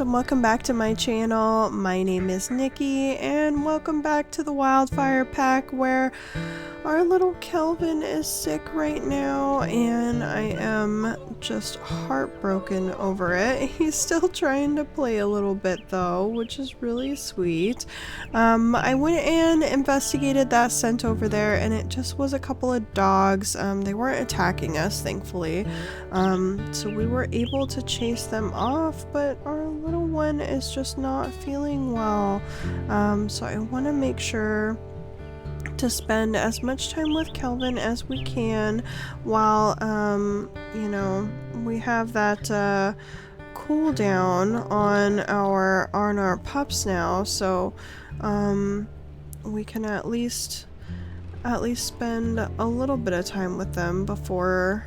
and welcome back to my channel. My name is Nikki and welcome back to the Wildfire Pack, where our little Kelvin is sick right now and I am just heartbroken over it. He's still trying to play a little bit though, which is really sweet. I went and investigated that scent over there and it just was a couple of dogs. They weren't attacking us, thankfully. So we were able to chase them off, but our little one is just not feeling well. So I want to make sure to spend as much time with Kelvin as we can while, you know, we have that cooldown on our pups now, so we can at least spend a little bit of time with them before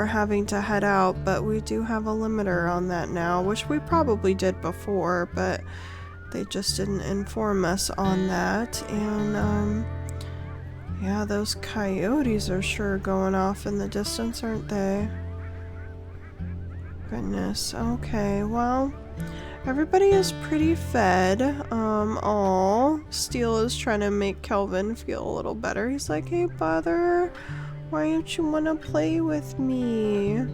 having to head out. But we do have a limiter on that now, which we probably did before, but they just didn't inform us on that. And yeah, those coyotes are sure going off in the distance, aren't they? Goodness. Okay, well, everybody is pretty fed. Steel is trying to make Kelvin feel a little better. He's like, hey brother, why don't you want to play with me?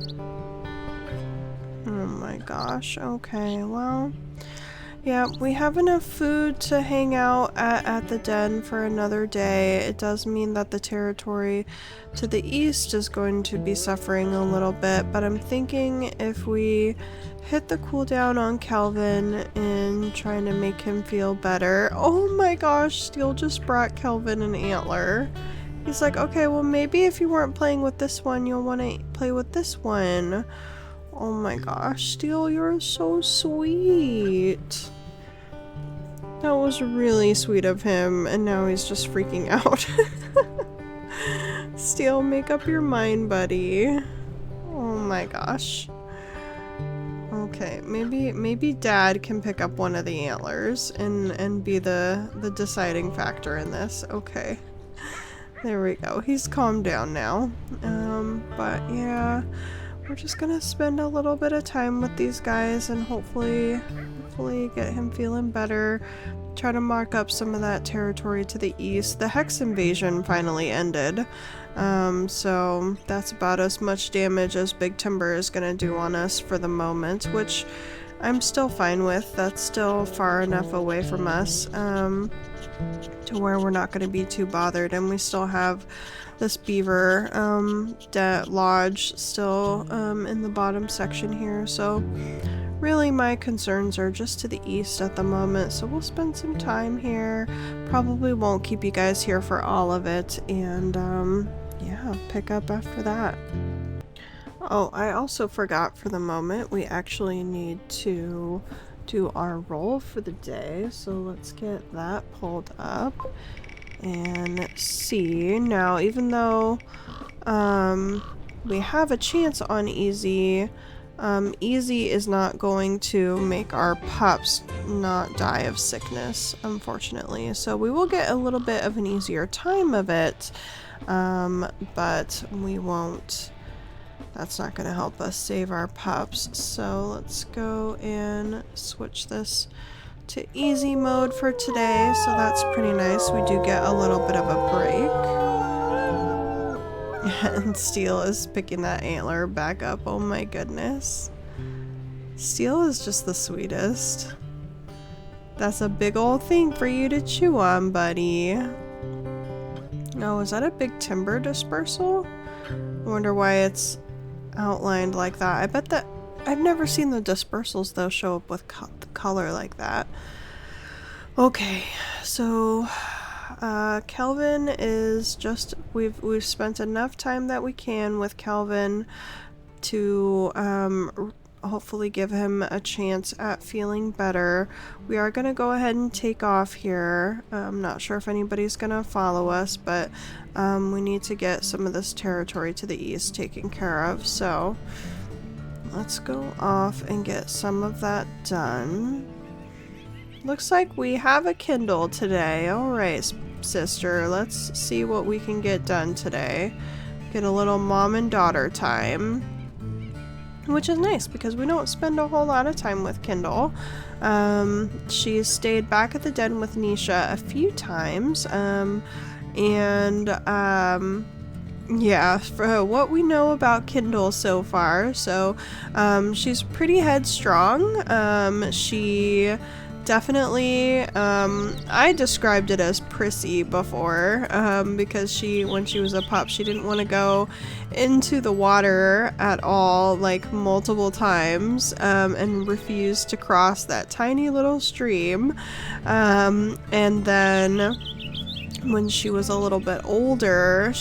Oh my gosh. Okay, well, yeah, we have enough food to hang out at the den for another day. It does mean that the territory to the east is going to be suffering a little bit, but I'm thinking if we hit the cooldown on Kelvin and trying to make him feel better. Oh my gosh, Steel just brought Kelvin an antler. He's like, okay, well maybe if you weren't playing with this one, you'll want to play with this one. Oh my gosh, Steel, you're so sweet. That was really sweet of him, and now he's just freaking out. Steel, make up your mind, buddy. Oh my gosh. Okay, maybe Dad can pick up one of the antlers and be the deciding factor in this. Okay. There we go. He's calmed down now. But yeah, we're just gonna spend a little bit of time with these guys and hopefully get him feeling better. Try to mark up some of that territory to the east. The Hex invasion finally ended. So that's about as much damage as Big Timber is gonna do on us for the moment, which I'm still fine with. That's still far enough away from us to where we're not going to be too bothered, and we still have this beaver lodge still in the bottom section here, so really my concerns are just to the east at the moment. So we'll spend some time here, probably won't keep you guys here for all of it, and yeah, pick up after that. Oh, I also forgot for the moment, we actually need to do our roll for the day, so let's get that pulled up and see. Now, even though we have a chance on easy, easy is not going to make our pups not die of sickness, unfortunately, so we will get a little bit of an easier time of it, but we won't. That's not going to help us save our pups. So let's go and switch this to easy mode for today. So that's pretty nice. We do get a little bit of a break. And Steel is picking that antler back up. Oh my goodness. Steel is just the sweetest. That's a big old thing for you to chew on, buddy. Oh, is that a Big Timber dispersal? I wonder why it's outlined like that. I bet that I've never seen the dispersals though show up with color like that. Okay, so Kelvin is just we've spent enough time that we can with Kelvin to hopefully give him a chance at feeling better. We are going to go ahead and take off here. I'm not sure if anybody's going to follow us, but we need to get some of this territory to the east taken care of. So let's go off and get some of that done. Looks like we have a Kindle today. Alright, sister, let's see what we can get done today. Get a little mom and daughter time. which is nice because we don't spend a whole lot of time with Kindle. She's stayed back at the den with Nisha a few times, yeah, for what we know about Kindle so far, so she's pretty headstrong. She definitely, I described it as prissy before, because when she was a pup, she didn't want to go into the water at all, like multiple times, and refused to cross that tiny little stream. And then when she was a little bit older,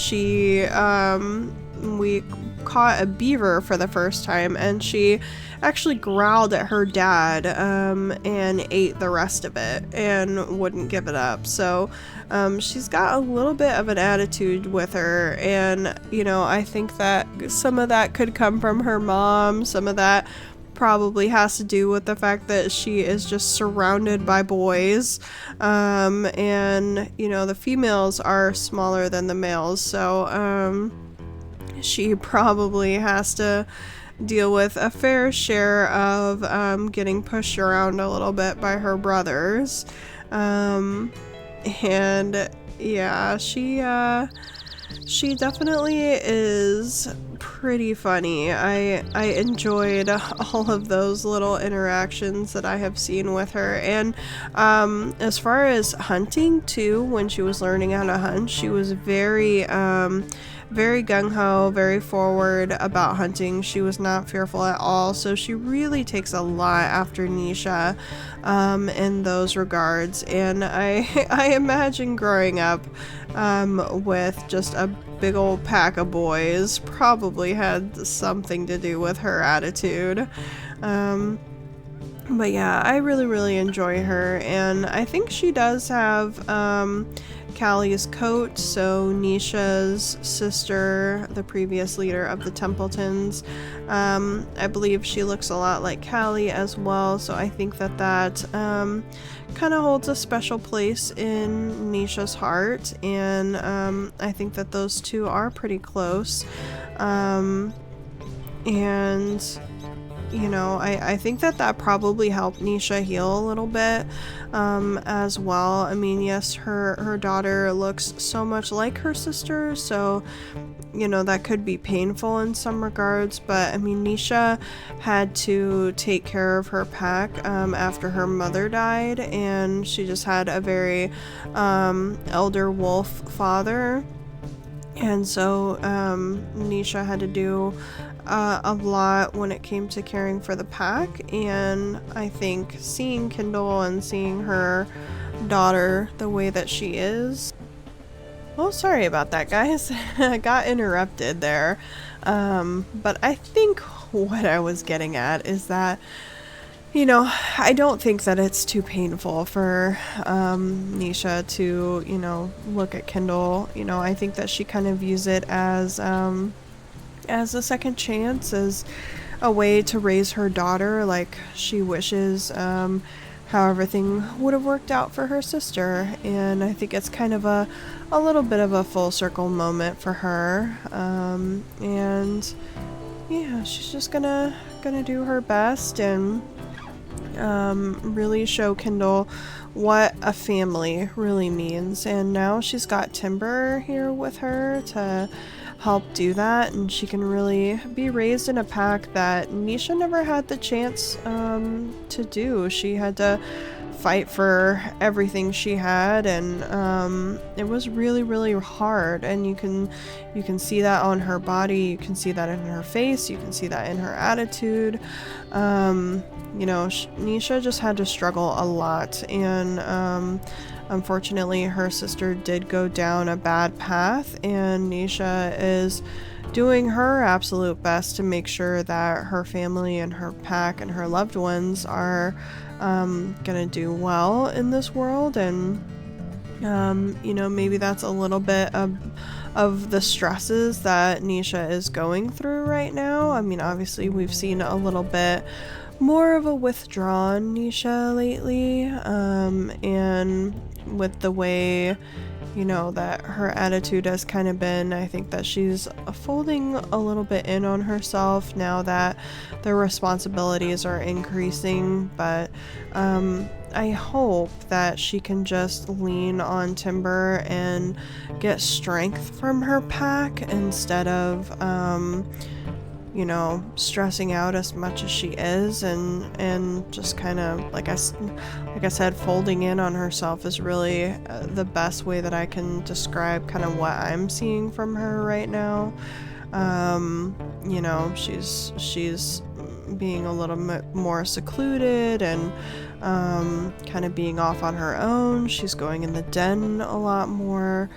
we caught a beaver for the first time, and she actually growled at her dad, and ate the rest of it and wouldn't give it up. So she's got a little bit of an attitude with her, and I think that some of that could come from her mom. Some of that probably has to do with the fact that she is just surrounded by boys, and the females are smaller than the males, so she probably has to deal with a fair share of getting pushed around a little bit by her brothers, and yeah, she definitely is pretty funny. I enjoyed all of those little interactions that I have seen with her. And as far as hunting too, when she was learning how to hunt, she was very gung-ho, very forward about hunting. She was not fearful at all, so she really takes a lot after Nisha in those regards. And I imagine growing up with just a big old pack of boys probably had something to do with her attitude. But yeah, I really enjoy her, and I think she does have Callie's coat, so Nisha's sister, the previous leader of the Templetons. I believe she looks a lot like Callie as well, so I think that kind of holds a special place in Nisha's heart, and I think that those two are pretty close. And I think that probably helped Nisha heal a little bit as well. I mean, yes, her daughter looks so much like her sister, so that could be painful in some regards, but I mean, Nisha had to take care of her pack after her mother died, and she just had a very elder wolf father, and so Nisha had to do a lot when it came to caring for the pack. And I think seeing Kindle and seeing her daughter the way that she is, well, sorry about that, guys. I got interrupted there, but I think what I was getting at is that I don't think that it's too painful for Nisha to look at Kindle. I think that she kind of views it as a second chance, as a way to raise her daughter like she wishes how everything would have worked out for her sister. And I think it's kind of a little bit of a full circle moment for her, and yeah, she's just gonna do her best and really show Kindle what a family really means. And now she's got Timber here with her to help do that, and she can really be raised in a pack that Nisha never had the chance to do. She had to fight for everything she had, and it was really hard, and you can see that on her body, you can see that in her face, you can see that in her attitude. Nisha just had to struggle a lot, and unfortunately her sister did go down a bad path, and Nisha is doing her absolute best to make sure that her family and her pack and her loved ones are gonna do well in this world. And maybe that's a little bit of the stresses that Nisha is going through right now. I mean, obviously we've seen a little bit more of a withdrawn Nisha lately, and with the way, you know, that her attitude has kind of been. I think that she's folding a little bit in on herself now that the responsibilities are increasing, but I hope that she can just lean on Timber and get strength from her pack instead of, you know, stressing out as much as she is, and just kind of, like I said, folding in on herself is really the best way that I can describe kind of what I'm seeing from her right now. You know, she's being a little bit more secluded and kind of being off on her own. She's going in the den a lot more.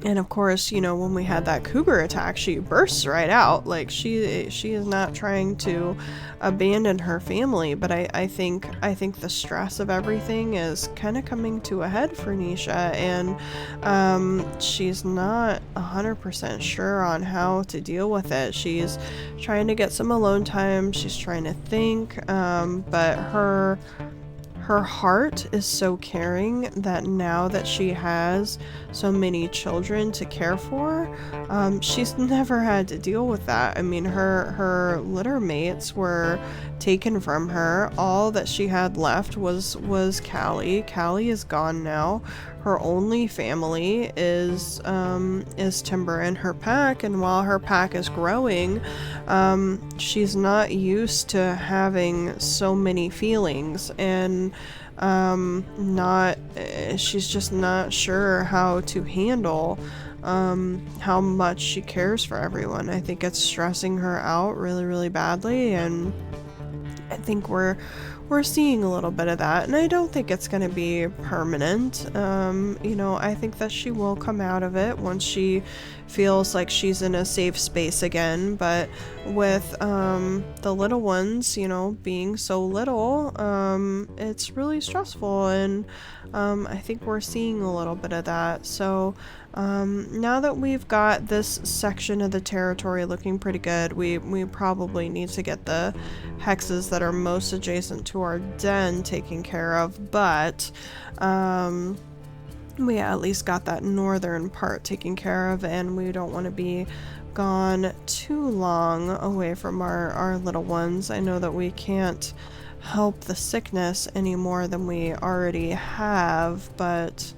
And of course, you know, when we had that cougar attack, she bursts right out. Like, she is not trying to abandon her family, but I think the stress of everything is kind of coming to a head for Nisha, and she's not 100% sure on how to deal with it. She's trying to get some alone time. She's trying to think, but her heart is so caring that now that she has so many children to care for, she's never had to deal with that. I mean, her litter mates were taken from her. All that she had left was Callie. Callie is gone now. Her only family is Timber and her pack, and while her pack is growing, she's not used to having so many feelings, and she's just not sure how to handle how much she cares for everyone. I think it's stressing her out really, really badly, and I think we're seeing a little bit of that, and I don't think it's going to be permanent. You know, I think that she will come out of it once she feels like she's in a safe space again, but with the little ones, you know, being so little, it's really stressful, and I think we're seeing a little bit of that. So now that we've got this section of the territory looking pretty good, we probably need to get the hexes that are most adjacent to our den taken care of, but we at least got that northern part taken care of, and we don't want to be gone too long away from our little ones. I know that we can't help the sickness any more than we already have, but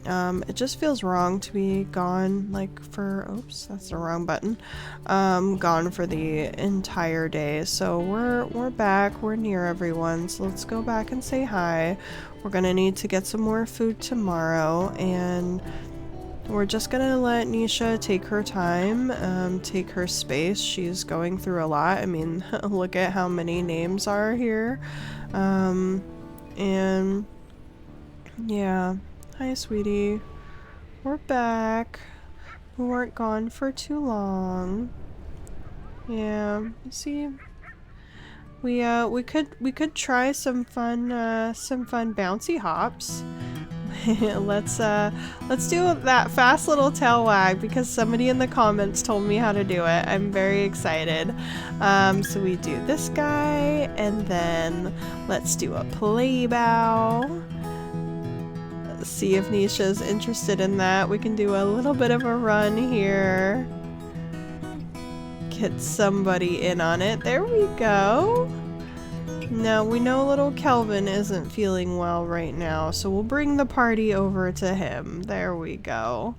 it just feels wrong to be gone, like, for, oops, that's the wrong button, gone for the entire day. So we're back, we're near everyone, so let's go back and say hi. We're gonna need to get some more food tomorrow, and we're just gonna let Nisha take her time, take her space. She's going through a lot. I mean, look at how many names are here. And yeah. Hi, sweetie. We're back. We weren't gone for too long. Yeah, see, we could try some fun bouncy hops. Let's do that fast little tail wag because somebody in the comments told me how to do it. I'm very excited. So we do this guy, and then let's do a play bow. See if Nisha's interested in that. We can do a little bit of a run here. Get somebody in on it. There we go. Now we know little Kelvin isn't feeling well right now, so we'll bring the party over to him. There we go.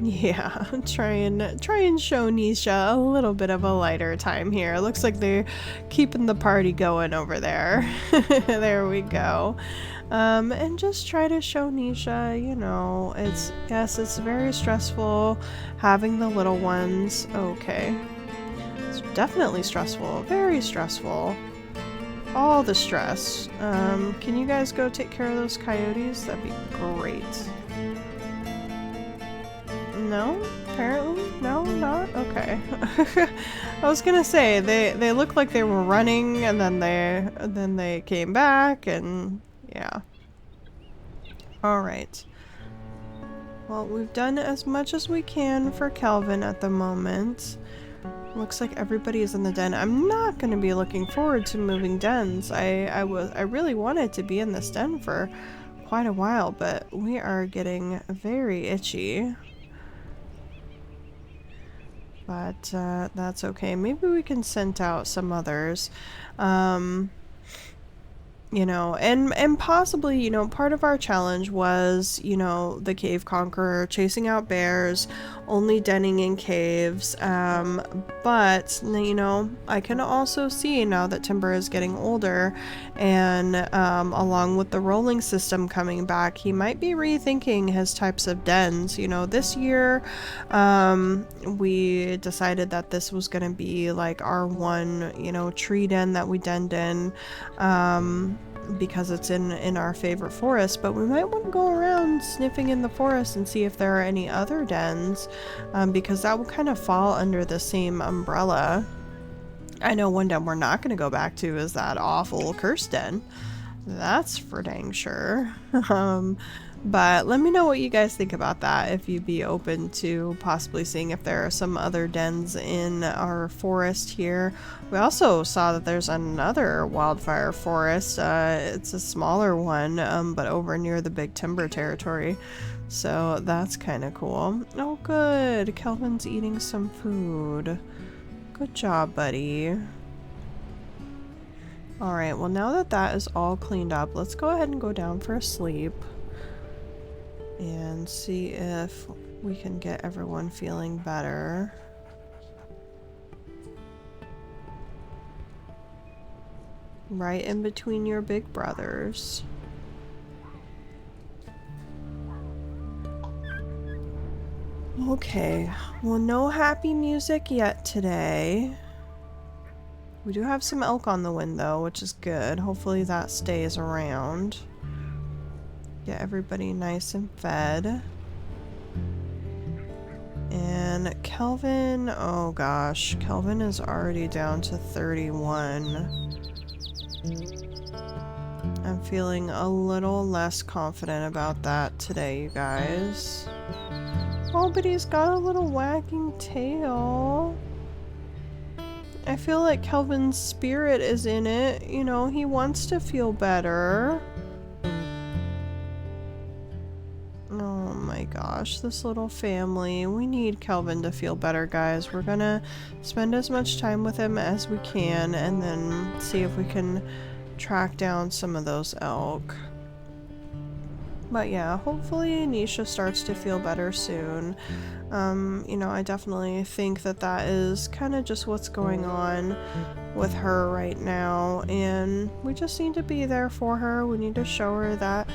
Yeah, try and show Nisha a little bit of a lighter time here. Looks like they're keeping the party going over there. There we go. And just try to show Nisha, you know, it's very stressful having the little ones. Okay. It's definitely stressful, very stressful. All the stress. Can you guys go take care of those coyotes? That'd be great. No? Apparently? No, not? Okay. I was gonna say, they looked like they were running, and then they came back, and yeah. Alright. Well, we've done as much as we can for Kelvin at the moment. Looks like everybody is in the den. I'm not going to be looking forward to moving dens. I really wanted to be in this den for quite a while, but we are getting very itchy. But that's okay. Maybe we can send out some others. You know, and possibly, you know, part of our challenge was, you know, the cave conqueror chasing out bears, only denning in caves, but, you know, I can also see now that Timber is getting older, and along with the rolling system coming back, he might be rethinking his types of dens. You know, this year, we decided that this was going to be like our one, you know, tree den that we denned in, because it's in our favorite forest, but we might want to go around sniffing in the forest and see if there are any other dens, because that will kind of fall under the same umbrella. I know one den we're not going to go back to is that awful cursed den. That's for dang sure. But let me know what you guys think about that, if you'd be open to possibly seeing if there are some other dens in our forest here. We also saw that there's another wildfire forest. It's a smaller one, but over near the big timber territory. So that's kind of cool. Oh good, Kelvin's eating some food. Good job, buddy. Alright, well now that that is all cleaned up, let's go ahead and go down for a sleep. And see if we can get everyone feeling better. Right in between your big brothers. Okay, well no happy music yet today. We do have some elk on the window, which is good. Hopefully that stays around. Get everybody nice and fed. And Kelvin, oh gosh, Kelvin is already down to 31. I'm feeling a little less confident about that today, you guys. Oh, but he's got a little wagging tail. I feel like Kelvin's spirit is in it. You know, he wants to feel better. Oh my gosh, this little family. We need Kelvin to feel better, guys. We're gonna spend as much time with him as we can and then see if we can track down some of those elk. But yeah, hopefully Nisha starts to feel better soon. You know, I definitely think that that is kind of just what's going on with her right now, and we just need to be there for her. We need to show her that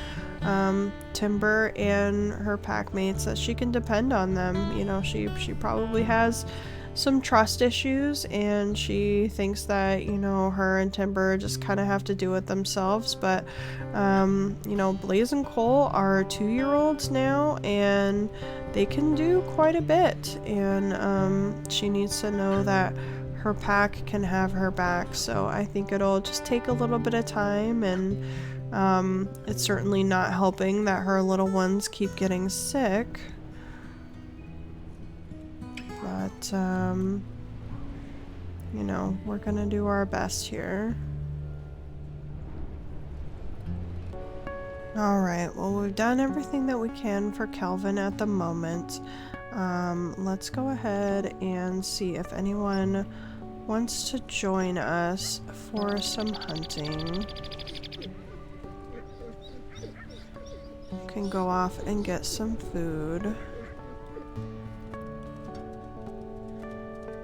Timber and her pack mates, that she can depend on them. You know, she probably has some trust issues, and she thinks that, you know, her and Timber just kind of have to do it themselves, but you know, Blaze and Cole are 2-year-olds now, and they can do quite a bit, and she needs to know that her pack can have her back. So I think it'll just take a little bit of time, and it's certainly not helping that her little ones keep getting sick. But, you know, we're gonna do our best here. Alright, well, we've done everything that we can for Kelvin at the moment. Let's go ahead and see if anyone wants to join us for some hunting. Can go off and get some food.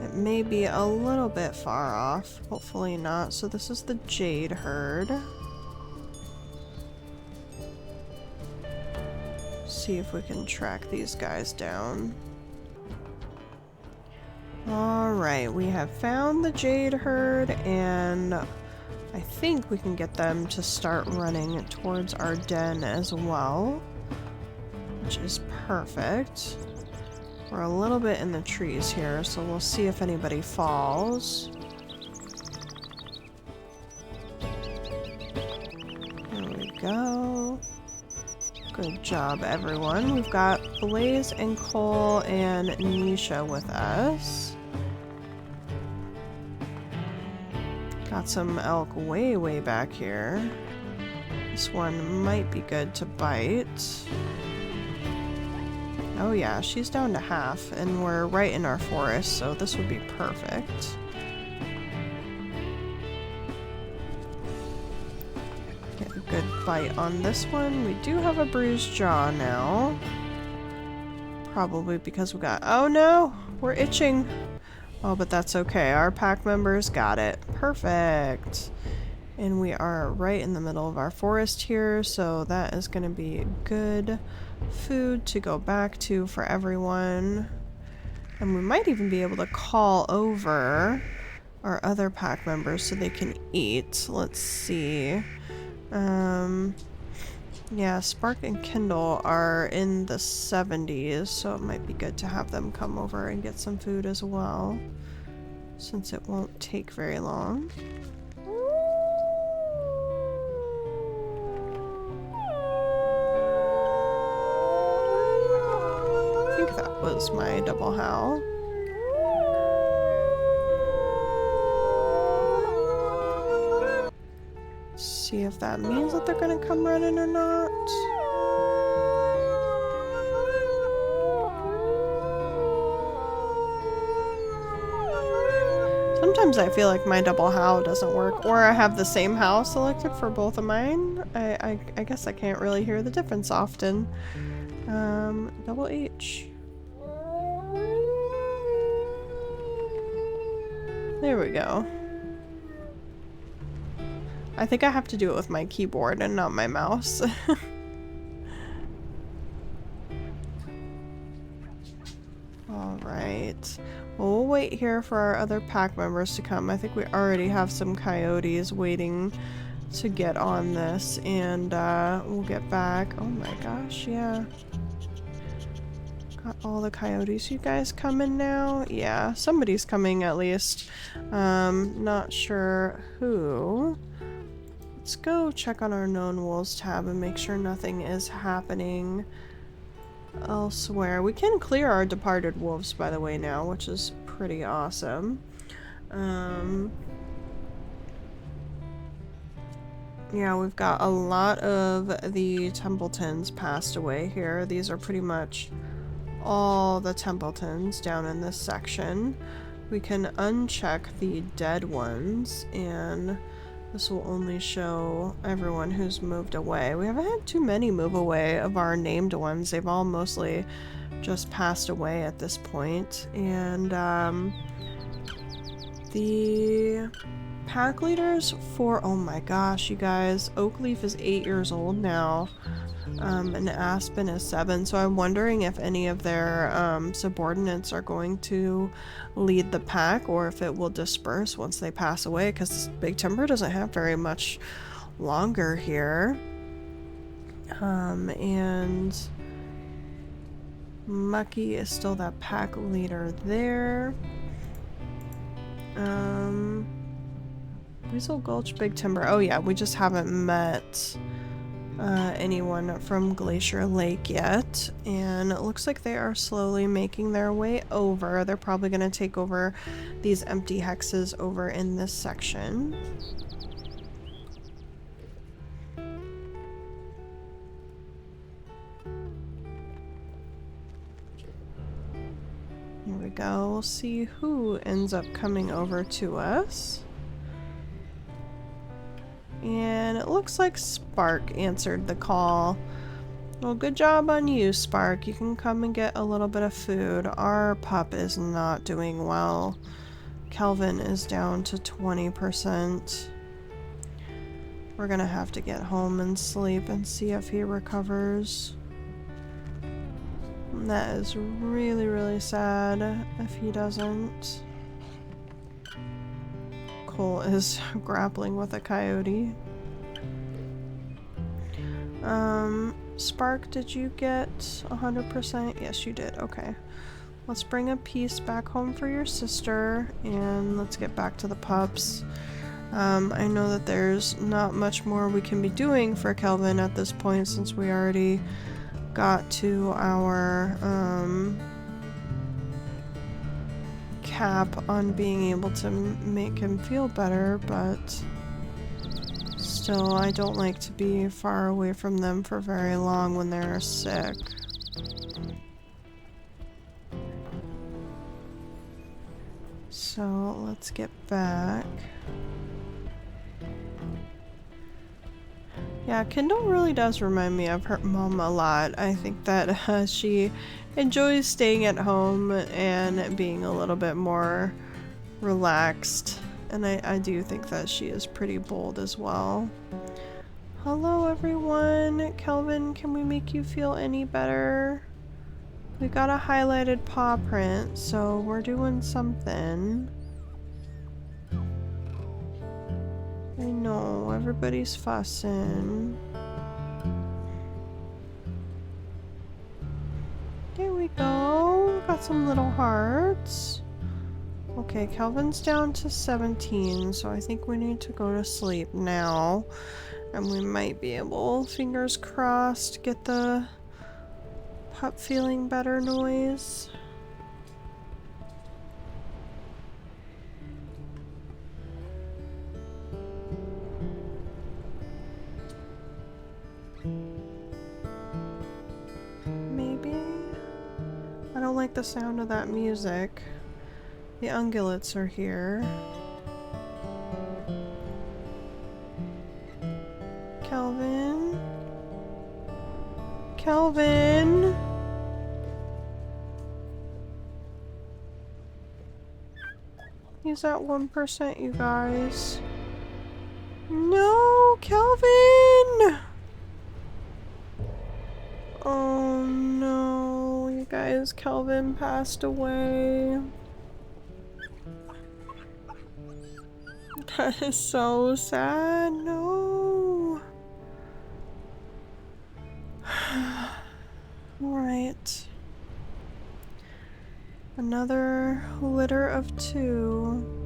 It may be a little bit far off, hopefully not. So this is the Jade herd. See if we can track these guys down. Alright, we have found the Jade herd, and I think we can get them to start running towards our den as well, which is perfect. We're a little bit in the trees here, so we'll see if anybody falls. There we go. Good job, everyone. We've got Blaze and Cole and Nisha with us. Got some elk way, way back here. This one might be good to bite. Oh yeah, she's down to half, and we're right in our forest, so this would be perfect. Get a good bite on this one. We do have a bruised jaw now. Probably because we got— oh no! We're itching! Oh, but that's okay. Our pack members got it. Perfect! And we are right in the middle of our forest here, so that is going to be good food to go back to for everyone. And we might even be able to call over our other pack members so they can eat. Let's see. Yeah, Spark and Kindle are in the 70s, so it might be good to have them come over and get some food as well, since it won't take very long. I think that was my double howl. See if that means that they're gonna come running or not. Sometimes I feel like my double howl doesn't work, or I have the same howl selected for both of mine. I guess I can't really hear the difference often. Double H. There we go. I think I have to do it with my keyboard and not my mouse. Alright. Well, we'll wait here for our other pack members to come. I think we already have some coyotes waiting to get on this, and we'll get back. Oh my gosh, yeah. Got all the coyotes. You guys coming now? Yeah, somebody's coming at least. Not sure who. Let's go check on our known wolves tab and make sure nothing is happening elsewhere. We can clear our departed wolves, by the way, now, which is pretty awesome. Yeah, we've got a lot of the Templetons passed away here. These are pretty much all the Templetons down in this section. We can uncheck the dead ones, and this will only show everyone who's moved away. We haven't had too many move away of our named ones. They've all mostly just passed away at this point. And the pack leaders for— oh my gosh, you guys, Oakleaf is 8 years old now. And Aspen is 7, so I'm wondering if any of their subordinates are going to lead the pack, or if it will disperse once they pass away, because Big Timber doesn't have very much longer here. And Mucky is still that pack leader there. Weasel Gulch, Big Timber. Oh yeah, we just haven't met anyone from Glacier Lake yet, and it looks like they are slowly making their way over. They're probably going to take over these empty hexes over in this section. Here we go. We'll see who ends up coming over to us. And it looks like Spark answered the call. Well, good job on you, Spark. You can come and get a little bit of food. Our pup is not doing well. Kelvin is down to 20%. We're gonna have to get home and sleep and see if he recovers. And that is really, really sad if he doesn't. Cole is grappling with a coyote. Spark, did you get 100%? Yes, you did. Okay. Let's bring a piece back home for your sister, and let's get back to the pups. I know that there's not much more we can be doing for Kelvin at this point, since we already got to our cap on being able to make him feel better, but still, I don't like to be far away from them for very long when they're sick. So let's get back. Yeah, Kendall really does remind me of her mom a lot. I think that she enjoys staying at home and being a little bit more relaxed. And I do think that she is pretty bold as well. Hello everyone! Kelvin, can we make you feel any better? We got a highlighted paw print, so we're doing something. I know, everybody's fussing. There we go. Got some little hearts. Okay, Kelvin's down to 17, so I think we need to go to sleep now. And we might be able, fingers crossed, get the pup feeling better noise. Maybe? I don't like the sound of that music. The ungulates are here. Kelvin? Kelvin? He's at 1%, you guys. No, Kelvin! Oh no, you guys, Kelvin passed away. That is so sad, no. Alright. Another litter of 2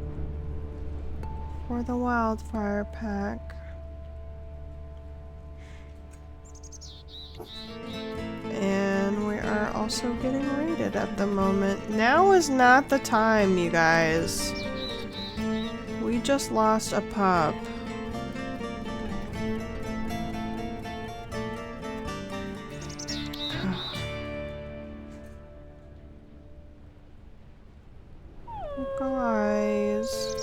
for the Wildfire Pack. And we are also getting raided at the moment. Now is not the time, you guys. We just lost a pup. Guys.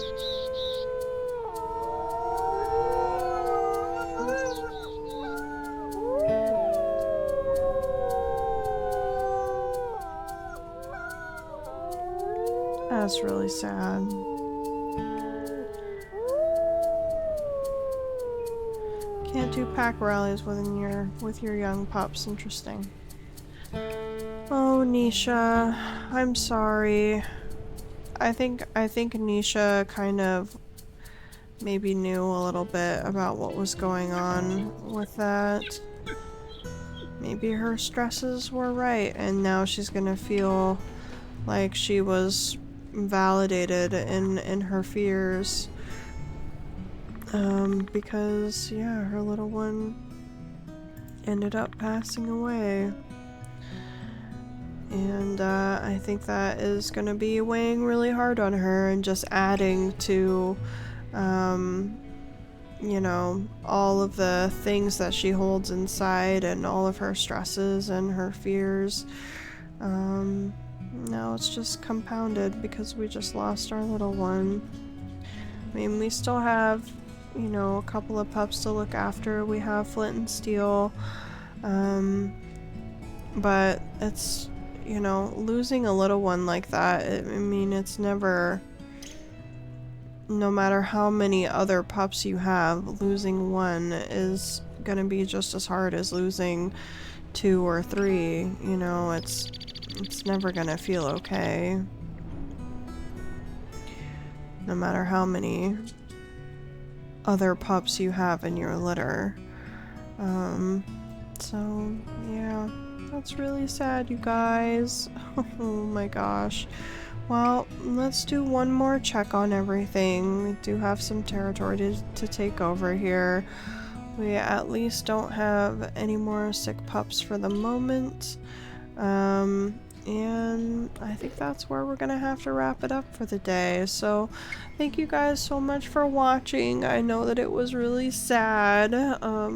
That's really sad. Can't do pack rallies with your young pups. Interesting. Oh, Nisha, I'm sorry. I think Nisha kind of maybe knew a little bit about what was going on with that. Maybe her stresses were right, and now she's gonna feel like she was validated in her fears. Because, yeah, her little one ended up passing away. And I think that is going to be weighing really hard on her and just adding to, you know, all of the things that she holds inside and all of her stresses and her fears. Now it's just compounded because we just lost our little one. I mean, we still have, you know, a couple of pups to look after. We have Flint and Steel. But it's, you know, losing a little one like that, I mean, it's never, no matter how many other pups you have, losing one is gonna be just as hard as losing 2 or 3, you know, it's never gonna feel okay. No matter how many other pups you have in your litter. So, yeah. That's really sad, you guys. Oh my gosh. Well, let's do one more check on everything. We do have some territory to take over here. We at least don't have any more sick pups for the moment. And I think that's where we're gonna have to wrap it up for the day. So thank you guys so much for watching. I know that it was really sad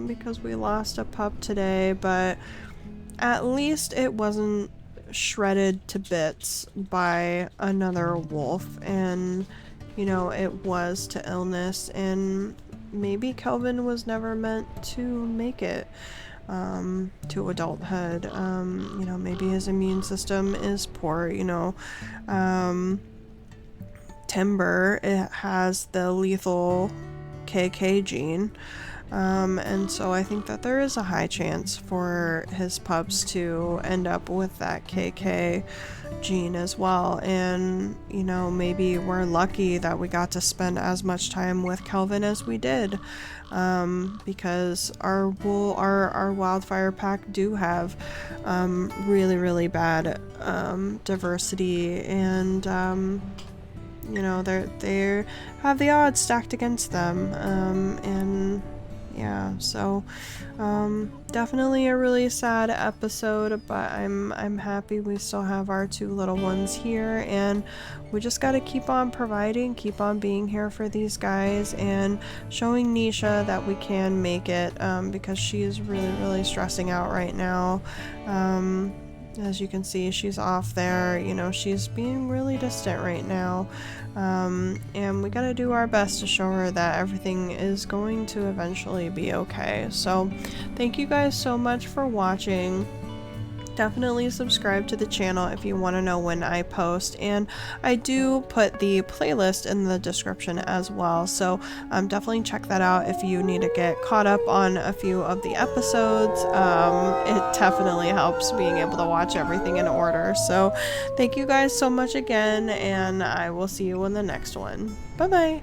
because we lost a pup today, but at least it wasn't shredded to bits by another wolf, and you know, it was to illness, and maybe Kelvin was never meant to make it to adulthood. You know, maybe his immune system is poor, you know. Timber, it has the lethal KK gene. And so I think that there is a high chance for his pups to end up with that KK gene as well. And, you know, maybe we're lucky that we got to spend as much time with Kelvin as we did. Because our Wildfire Pack do have really, really bad diversity, and you know, they have the odds stacked against them, and yeah, so definitely a really sad episode, but I'm happy we still have our two little ones here, and we just got to keep on providing, keep on being here for these guys, and showing Nisha that we can make it, because she is really, really stressing out right now. As you can see, she's off there, you know, she's being really distant right now. And we gotta do our best to show her that everything is going to eventually be okay. So thank you guys so much for watching. Definitely subscribe to the channel if you want to know when I post, and I do put the playlist in the description as well, so definitely check that out if you need to get caught up on a few of the episodes. It definitely helps being able to watch everything in order. So thank you guys so much again, and I will see you in the next one. Bye bye.